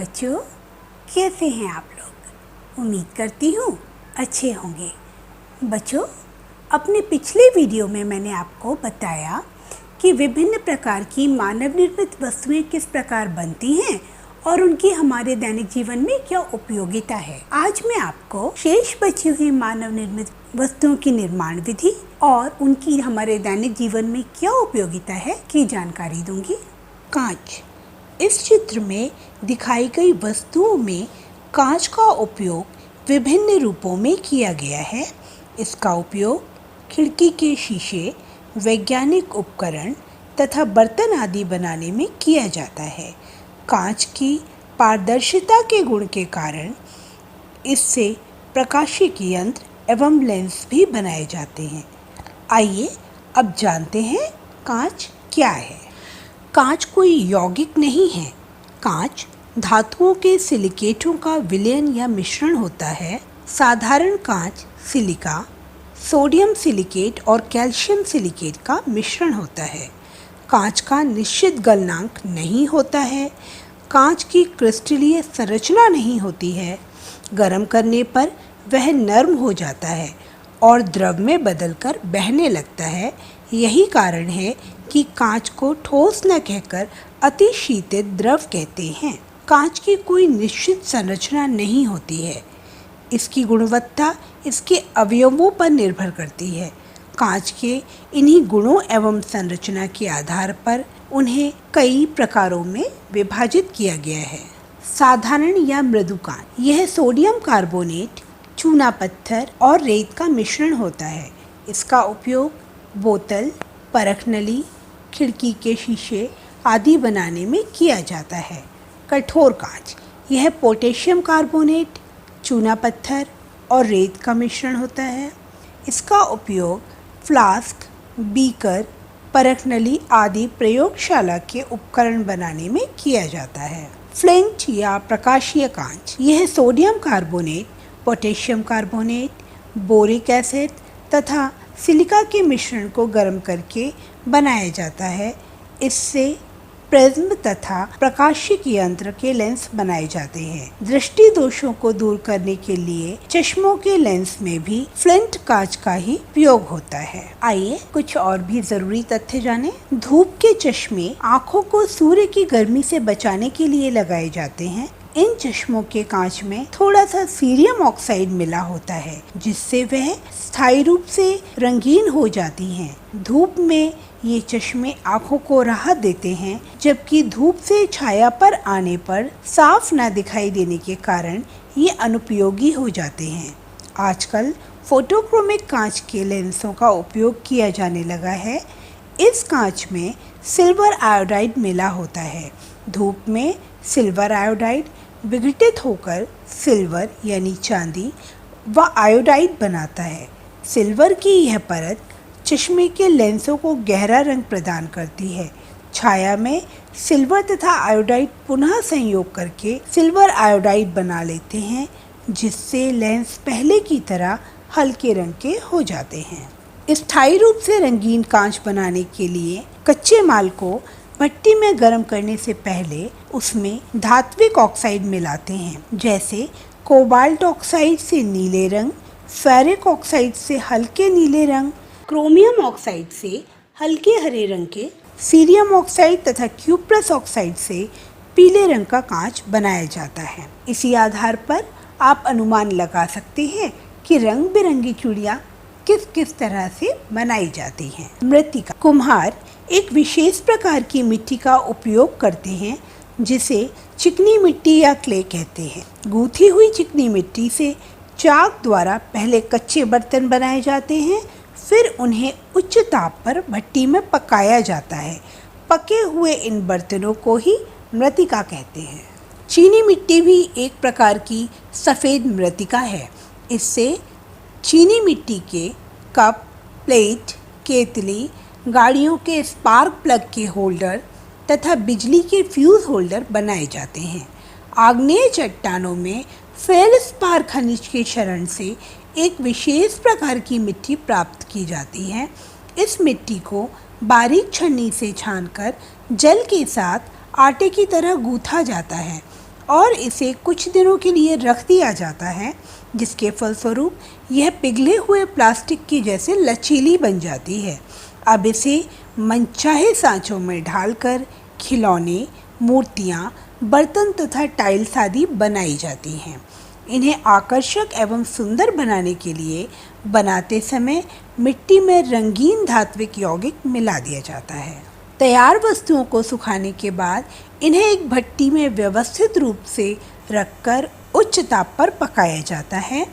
बच्चों, कैसे हैं आप लोग? उम्मीद करती हूँ अच्छे होंगे। बच्चों, अपने पिछले वीडियो में मैंने आपको बताया कि विभिन्न प्रकार की मानव निर्मित वस्तुएं किस प्रकार बनती हैं और उनकी हमारे दैनिक जीवन में क्या उपयोगिता है। आज मैं आपको शेष बची हुई मानव निर्मित वस्तुओं की निर्माण विधि और उनकी हमारे दैनिक जीवन में क्या उपयोगिता है की जानकारी दूंगी। कांच। इस चित्र में दिखाई गई वस्तुओं में कांच का उपयोग विभिन्न रूपों में किया गया है। इसका उपयोग खिड़की के शीशे, वैज्ञानिक उपकरण तथा बर्तन आदि बनाने में किया जाता है। कांच की पारदर्शिता के गुण के कारण इससे प्रकाशिक यंत्र एवं लेंस भी बनाए जाते हैं। आइए अब जानते हैं कांच क्या है। कांच कोई यौगिक नहीं है। कांच धातुओं के सिलिकेटों का विलयन या मिश्रण होता है। साधारण कांच सिलिका, सोडियम सिलिकेट और कैल्शियम सिलिकेट का मिश्रण होता है। कांच का निश्चित गलनांक नहीं होता है। कांच की क्रिस्टलीय संरचना नहीं होती है। गर्म करने पर वह नर्म हो जाता है और द्रव में बदलकर बहने लगता है। यही कारण है कि कांच को ठोस न कहकर अति शीतित द्रव कहते हैं। कांच की कोई निश्चित संरचना नहीं होती है। इसकी गुणवत्ता इसके अवयवों पर निर्भर करती है। कांच के इन्हीं गुणों एवं संरचना के आधार पर उन्हें कई प्रकारों में विभाजित किया गया है। साधारण या मृदु कांच, यह सोडियम कार्बोनेट, चूना पत्थर और रेत का मिश्रण होता है। इसका उपयोग बोतल, परखनली, खिड़की के शीशे आदि बनाने में किया जाता है। कठोर कांच, यह पोटेशियम कार्बोनेट, चूना पत्थर और रेत का मिश्रण होता है। इसका उपयोग फ्लास्क, बीकर, परखनली आदि प्रयोगशाला के उपकरण बनाने में किया जाता है। फ्लिंट या प्रकाशीय कांच, यह sodium carbonate, potassium carbonate, boric acid तथा सिलिका के मिश्रण को गर्म करके बनाया जाता है। इससे प्रिज्म तथा प्रकाशिक यंत्र के लेंस बनाए जाते हैं। दृष्टि दोषों को दूर करने के लिए चश्मों के लेंस में भी फ्लिंट कांच का ही उपयोग होता है। आइए कुछ और भी जरूरी तथ्य जानें। धूप के चश्मे आँखों को सूर्य की गर्मी से बचाने के लिए लगाए जाते हैं। इन चश्मों के कांच में थोड़ा सा सीरियम ऑक्साइड मिला होता है, जिससे वह स्थायी रूप से रंगीन हो जाती हैं। धूप में ये चश्मे आँखों को राहत देते हैं, जबकि धूप से छाया पर आने पर साफ न दिखाई देने के कारण ये अनुपयोगी हो जाते हैं। आजकल फोटोक्रोमिक कांच के लेंसों का उपयोग किया जाने लगा है। इस कांच में सिल्वर आयोडाइड मिला होता है। धूप में सिल्वर आयोडाइड विघटित होकर सिल्वर यानी चांदी व आयोडाइड बनाता है। सिल्वर की यह परत चश्मे के लेंसों को गहरा रंग प्रदान करती है। छाया में सिल्वर तथा आयोडाइड पुनः संयोग करके सिल्वर आयोडाइड बना लेते हैं, जिससे लेंस पहले की तरह हल्के रंग के हो जाते हैं। स्थायी रूप से रंगीन कांच बनाने के लिए कच्चे माल को भट्टी में गर्म करने से पहले उसमें धात्विक ऑक्साइड मिलाते हैं, जैसे कोबाल्ट ऑक्साइड से नीले रंग, फेरिक ऑक्साइड से हल्के नीले रंग, क्रोमियम ऑक्साइड से हल्के हरे रंग के, सीरियम ऑक्साइड तथा क्यूप्रस ऑक्साइड से पीले रंग का कांच बनाया जाता है। इसी आधार पर आप अनुमान लगा सकते हैं कि रंग बिरंगी चूड़ियाँ किस किस तरह से बनाई जाती हैं। मृत्तिका। कुम्हार एक विशेष प्रकार की मिट्टी का उपयोग करते हैं, जिसे चिकनी मिट्टी या क्ले कहते हैं। गूंथी हुई चिकनी मिट्टी से चाक द्वारा पहले कच्चे बर्तन बनाए जाते हैं, फिर उन्हें उच्च ताप पर भट्टी में पकाया जाता है। पके हुए इन बर्तनों को ही मृत्तिका कहते हैं। चीनी मिट्टी भी एक प्रकार की सफ़ेद मृत्तिका है। इससे चीनी मिट्टी के कप, प्लेट, केतली, गाड़ियों के स्पार्क प्लग के होल्डर तथा बिजली के फ्यूज होल्डर बनाए जाते हैं। आग्नेय चट्टानों में फेल्डस्पार खनिज के शरण से एक विशेष प्रकार की मिट्टी प्राप्त की जाती है। इस मिट्टी को बारीक छन्नी से छानकर जल के साथ आटे की तरह गूंथा जाता है और इसे कुछ दिनों के लिए रख दिया जाता है, जिसके फलस्वरूप यह पिघले हुए प्लास्टिक की जैसे लचीली बन जाती है। अब इसे मनचाहे सांचों में ढालकर खिलौने, मूर्तियाँ, बर्तन तथा टाइल्स आदि बनाई जाती हैं। इन्हें आकर्षक एवं सुंदर बनाने के लिए बनाते समय मिट्टी में रंगीन धात्विक यौगिक मिला दिया जाता है। तैयार वस्तुओं को सुखाने के बाद इन्हें एक भट्टी में व्यवस्थित रूप से रखकर उच्च ताप पर पकाया जाता है।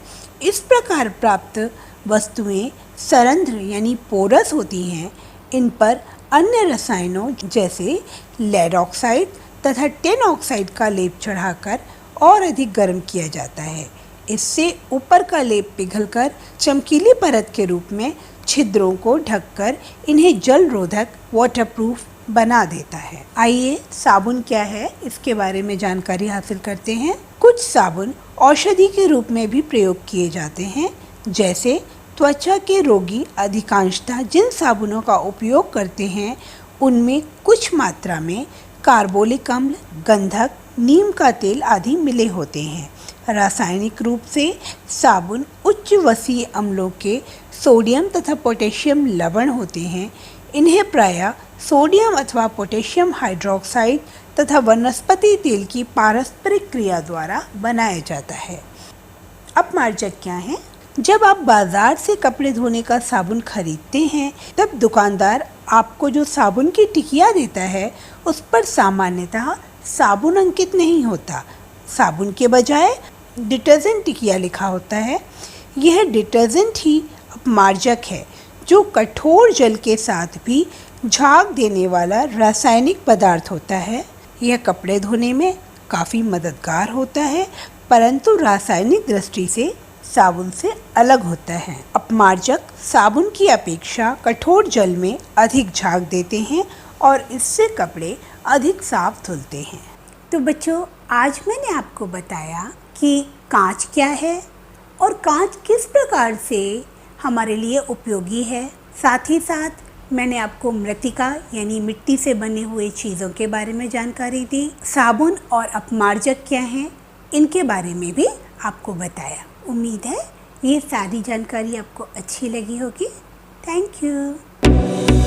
इस प्रकार प्राप्त वस्तुएं सरंध्र यानी पोरस होती हैं। इन पर अन्य रसायनों जैसे लेड ऑक्साइड तथा टिन ऑक्साइड का लेप चढ़ाकर और अधिक गर्म किया जाता है। इससे ऊपर का लेप पिघलकर चमकीली परत के रूप में छिद्रों को ढककर इन्हें जल रोधक वाटरप्रूफ बना देता है। आइए साबुन क्या है इसके बारे में जानकारी हासिल करते हैं। कुछ साबुन औषधि के रूप में भी प्रयोग किए जाते हैं। जैसे त्वचा के रोगी अधिकांशतः जिन साबुनों का उपयोग करते हैं उनमें कुछ मात्रा में कार्बोलिक अम्ल, गंधक, नीम का तेल आदि मिले होते हैं। रासायनिक रूप से साबुन उच्च वसीय अम्लों के सोडियम तथा पोटेशियम लवण होते हैं। इन्हें प्रायः सोडियम अथवा पोटेशियम हाइड्रोक्साइड तथा वनस्पति तेल की पारस्परिक क्रिया द्वारा बनाया जाता है। अपमार्जक क्या है? जब आप बाजार से कपड़े धोने का साबुन खरीदते हैं तब दुकानदार आपको जो साबुन की टिकिया देता है उस पर सामान्यतः साबुन अंकित नहीं होता। साबुन के बजाय डिटर्जेंट टिकिया लिखा होता है। यह डिटर्जेंट ही अपमार्जक है, जो कठोर जल के साथ भी झाग देने वाला रासायनिक पदार्थ होता है। यह कपड़े धोने में काफ़ी मददगार होता है, परंतु रासायनिक दृष्टि से साबुन से अलग होता है। अपमार्जक साबुन की अपेक्षा कठोर जल में अधिक झाग देते हैं और इससे कपड़े अधिक साफ धुलते हैं। तो बच्चों, आज मैंने आपको बताया कि कांच क्या है और कांच किस प्रकार से हमारे लिए उपयोगी है। साथ ही साथ मैंने आपको मृतिका यानी मिट्टी से बने हुए चीज़ों के बारे में जानकारी दी। साबुन और अपमार्जक क्या हैं इनके बारे में भी आपको बताया। उम्मीद है ये सारी जानकारी आपको अच्छी लगी होगी। Thank you.